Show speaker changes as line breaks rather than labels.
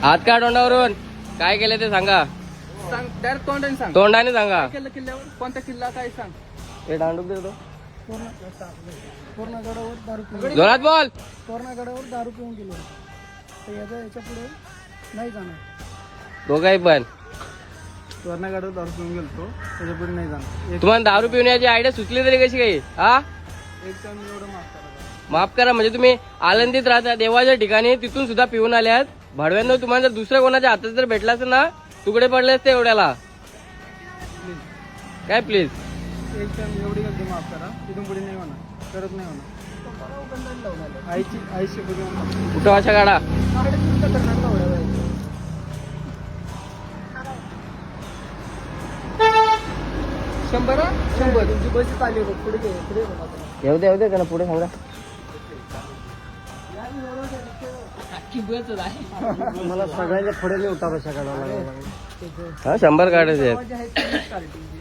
हात का तोंडावरून काय केलं ते सांगा.
सांग डायरेक्ट तोंडाने सांग.
तोंडाने सांगा.
काय केलं किल्ल्यावर? कोणता किल्ला काय सांग.
हे दांडूक देतो.
पूर्ण गडावर दारू पिऊन
जोरात बोल.
पूर्ण गडावर दारू पिऊन गेलो तर याच्या पुढे नाही जाणार.
दोघाही पण
पूर्ण गडावर दारू पिऊन गेलो त्याच्या पुढे नाही जाणार.
तुम्हाला दारू पिण्याची आयडिया सुचली तरी कशी काही. हा
एक टाइम एवढं माफ करा.
माफ करा म्हणजे तुम्ही आनंदीत राहता देवाच्या ठिकाणी तिथून सुद्धा पिऊन आल्यात. भाडव्यांना तुम्हाला जर दुसऱ्या कोणाच्या हातात जर भेटला असेल ना तुकडे पडले असते एवढ्याला. काय प्लीज
एक टाइम एवढी गलती माफ करा. तिथून पुढे नाही होणार. करत नाही होणार. आईची बघून
कुठं अशा गाडा.
शंभर
तुमची बस चालली होती पुढे पुढे
येऊ दे का ना पुढे सांगा.
मला सगळ्यांच्या पुढे उठा बशा काढायला.
100 काढायचे आहेत.